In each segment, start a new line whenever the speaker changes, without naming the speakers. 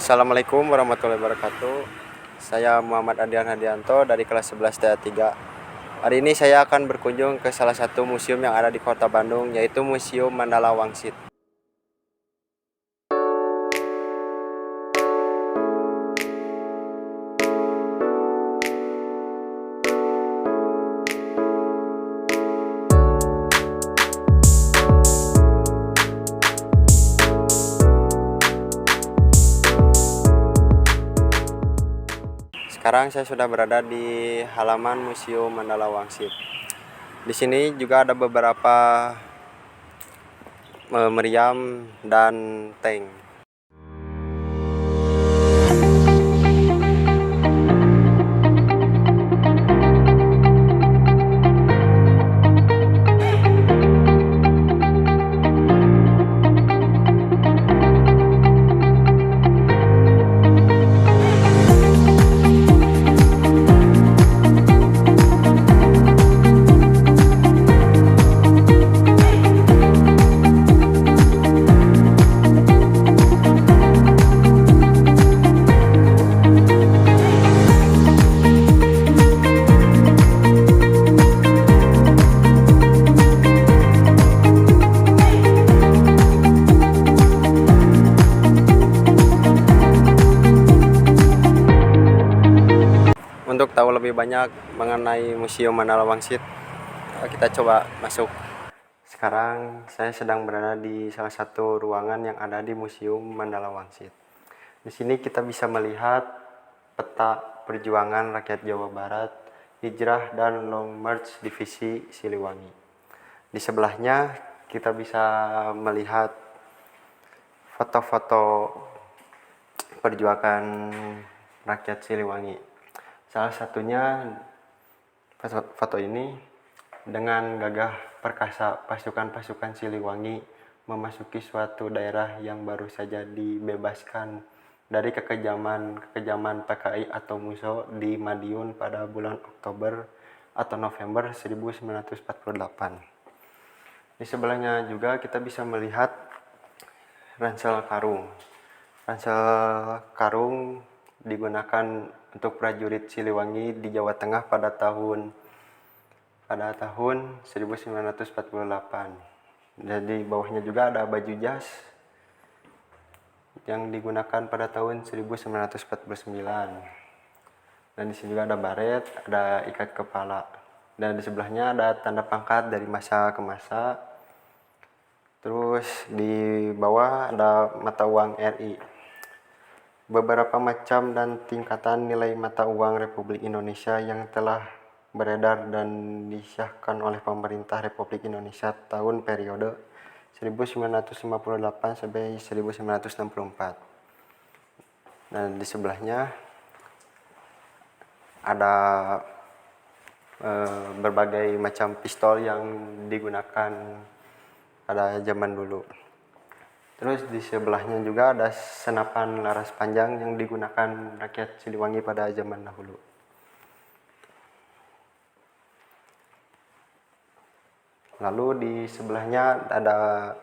Assalamualaikum warahmatullahi wabarakatuh. Saya Muhammad Adrian Hadianto dari kelas 11 TA 3. Hari ini saya akan berkunjung ke salah satu museum yang ada di Kota Bandung, yaitu Museum Mandala Wangsit. Sekarang saya sudah berada di halaman Museum Mandala Wangsit. Di sini juga ada beberapa meriam dan tank. Untuk tahu lebih banyak mengenai Museum Mandala Wangsit, kita coba masuk. Sekarang saya sedang berada di salah satu ruangan yang ada di Museum Mandala Wangsit. Di sini kita bisa melihat peta perjuangan rakyat Jawa Barat, hijrah dan long march divisi Siliwangi. Di sebelahnya kita bisa melihat foto-foto perjuangan rakyat Siliwangi. Salah satunya foto ini dengan gagah perkasa pasukan-pasukan Siliwangi memasuki suatu daerah yang baru saja dibebaskan dari kekejaman PKI atau Muso di Madiun pada bulan Oktober atau November 1948. Di sebelahnya juga kita bisa melihat ransel karung. Ransel karung digunakan untuk prajurit Siliwangi di Jawa Tengah pada tahun 1948. Dan di bawahnya juga ada baju jas yang digunakan pada tahun 1949. Dan di sini juga ada baret, ada ikat kepala. Dan di sebelahnya ada tanda pangkat dari masa ke masa. Terus di bawah ada mata uang RI. Beberapa macam dan tingkatan nilai mata uang Republik Indonesia yang telah beredar dan disahkan oleh pemerintah Republik Indonesia tahun periode 1958 sampai 1964. Dan di sebelahnya ada berbagai macam pistol yang digunakan pada zaman dulu. Terus di sebelahnya juga ada senapan laras panjang yang digunakan rakyat Siliwangi pada zaman dahulu. Lalu di sebelahnya ada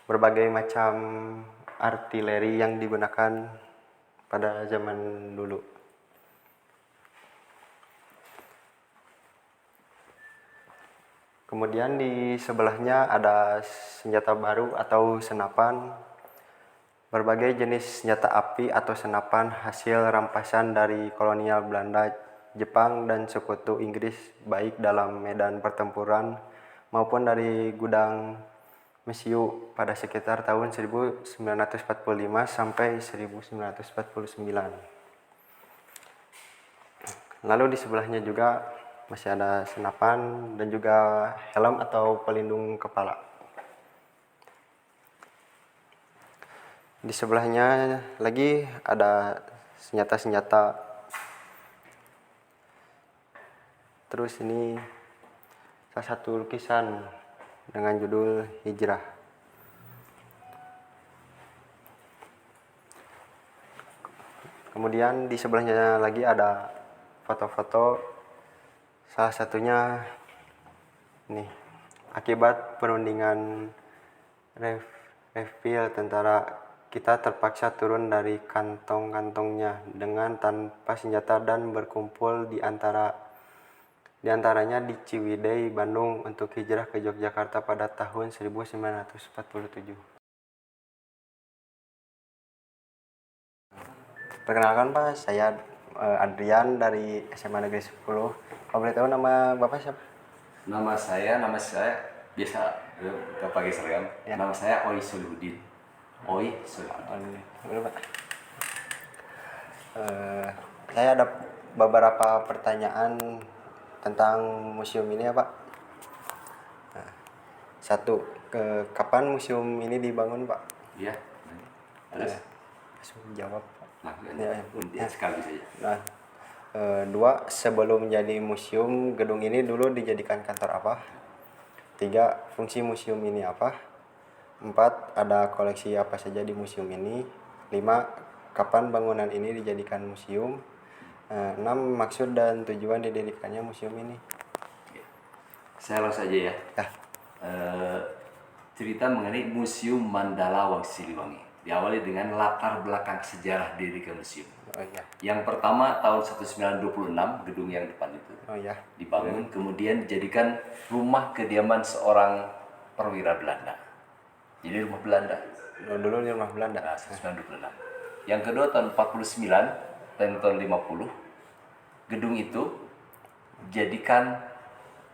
berbagai macam artileri yang digunakan pada zaman dulu. Kemudian di sebelahnya ada senjata baru atau senapan. Berbagai jenis senjata api atau senapan hasil rampasan dari kolonial Belanda, Jepang, dan sekutu Inggris baik dalam medan pertempuran maupun dari gudang Mesiu pada sekitar tahun 1945 sampai 1949. Lalu di sebelahnya juga masih ada senapan dan juga helm atau pelindung kepala. Di sebelahnya lagi ada senjata-senjata. Terus ini salah satu lukisan dengan judul Hijrah. Kemudian di sebelahnya lagi ada foto-foto. Salah satunya nih, akibat perundingan Reviel tentara kita terpaksa turun dari kantong-kantongnya dengan tanpa senjata dan berkumpul di antaranya di Ciwidey, Bandung untuk hijrah ke Yogyakarta pada tahun 1947. Perkenalkan Pak, saya Adrian dari SMA Negeri 10. Kalau boleh tahu nama Bapak siapa?
Nama saya biasa nggak pakai seragam.
Ya.
Nama saya Oi Solihuddin. Oi Solihuddin.
Boleh Pak. Saya ada beberapa pertanyaan tentang museum ini ya Pak. Satu, kapan museum ini dibangun Pak?
Iya. Terus?
Langsung jawab Pak.
Nah,
Ya.
sekali saja.
Nah, dua, sebelum menjadi museum, gedung ini dulu dijadikan kantor apa? Tiga, fungsi museum ini apa? Empat, ada koleksi apa saja di museum ini? Lima, kapan bangunan ini dijadikan museum? Enam, maksud dan tujuan didirikannya museum ini.
Saya langsung saja ya.
Ya.
Cerita mengenai Museum Mandala Wangsi Siliwangi. Diawali dengan latar belakang sejarah dirikan museum.
Oh iya.
Yang pertama tahun 1926, gedung yang depan itu dibangun, kemudian dijadikan rumah kediaman seorang perwira Belanda. Jadi rumah Belanda.
Dulu di rumah Belanda.
Nah, 1926. Yang kedua tahun 49 dan tahun 50, gedung itu dijadikan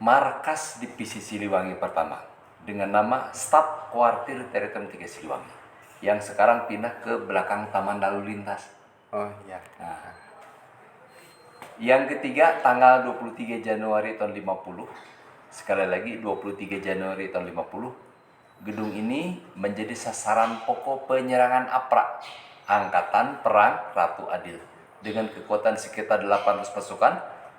markas divisi Siliwangi pertama dengan nama Staf Kuartir Teritorium 3 Siliwangi yang sekarang pindah ke belakang Taman Lalu Lintas.
Oh iya.
Nah, yang ketiga tanggal 23 Januari tahun 50, sekali lagi 23 Januari tahun 50, gedung ini menjadi sasaran pokok penyerangan APRA, Angkatan Perang Ratu Adil. Dengan kekuatan sekitar 800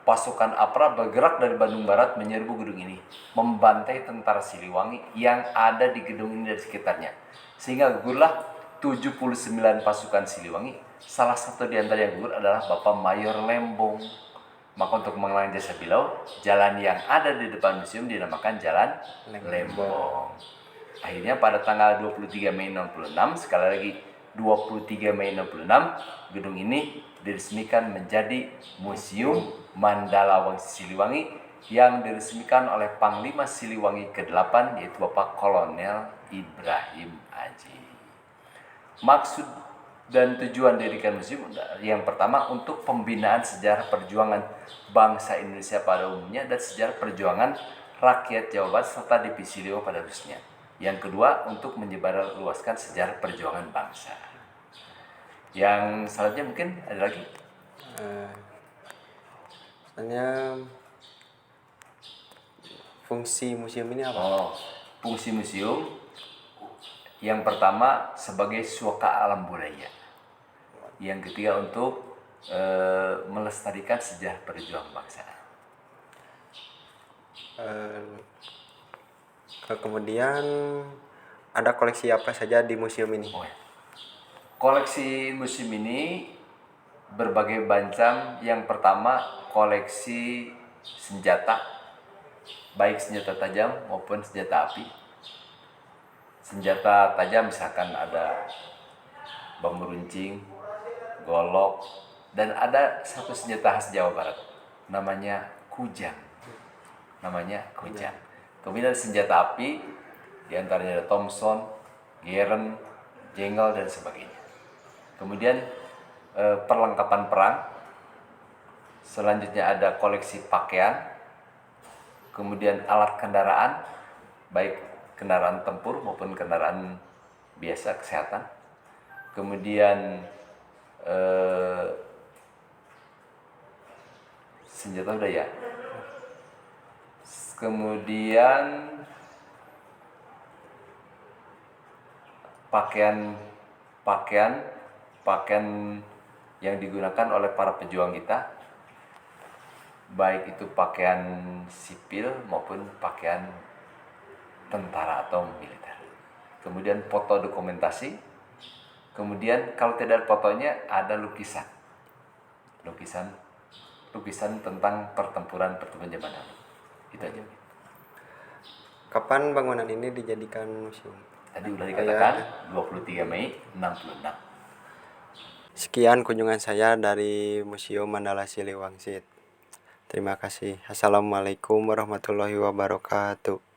pasukan APRA bergerak dari Bandung Barat menyerbu gedung ini, membantai tentara Siliwangi yang ada di gedung ini dan sekitarnya. Sehingga gugurlah 79 pasukan Siliwangi. Salah satu di antara yang gugur adalah Bapak Mayor Lembong. Maka untuk mengulangi jasa beliau, jalan yang ada di depan museum dinamakan Jalan Lembong. Akhirnya pada tanggal 23 Mei 66, sekali lagi 23 Mei 66, gedung ini diresmikan menjadi Museum Mandala Wangsi Siliwangi yang diresmikan oleh Panglima Siliwangi ke-8 yaitu Bapak Kolonel Ibrahim Aji. Maksud dan tujuan dirikan museum yang pertama untuk pembinaan sejarah perjuangan bangsa Indonesia pada umumnya dan sejarah perjuangan rakyat Jawa Barat serta divisi Siliwangi pada khususnya. Yang kedua untuk menyebarluaskan sejarah perjuangan bangsa. Yang selanjutnya mungkin ada lagi.
Misalnya fungsi museum ini apa?
Fungsi museum yang pertama sebagai suaka alam budaya. Yang ketiga untuk melestarikan sejarah perjuangan bangsa.
Kemudian ada koleksi apa saja di museum ini?
Koleksi museum ini berbagai macam. Yang pertama koleksi senjata, baik senjata tajam maupun senjata api. Senjata tajam misalkan ada bambu runcing, golok, dan ada satu senjata khas Jawa Barat namanya kujang. Kemudian senjata api diantaranya ada Thompson, Geren, Jengel dan sebagainya. Kemudian perlengkapan perang. Selanjutnya ada koleksi pakaian. Kemudian alat kendaraan, baik kendaraan tempur maupun kendaraan biasa kesehatan. Kemudian senjata udah ya. Kemudian pakaian yang digunakan oleh para pejuang kita, baik itu pakaian sipil maupun pakaian tentara atau militer. Kemudian foto dokumentasi. Kemudian kalau tidak ada fotonya ada lukisan tentang pertempuran zaman dahulu. Itu aja.
Kapan bangunan ini dijadikan museum?
Tadi udah dikatakan 23 Mei 66.
Sekian kunjungan saya dari Museum Mandala Siliwangsit. Terima kasih. Assalamualaikum warahmatullahi wabarakatuh.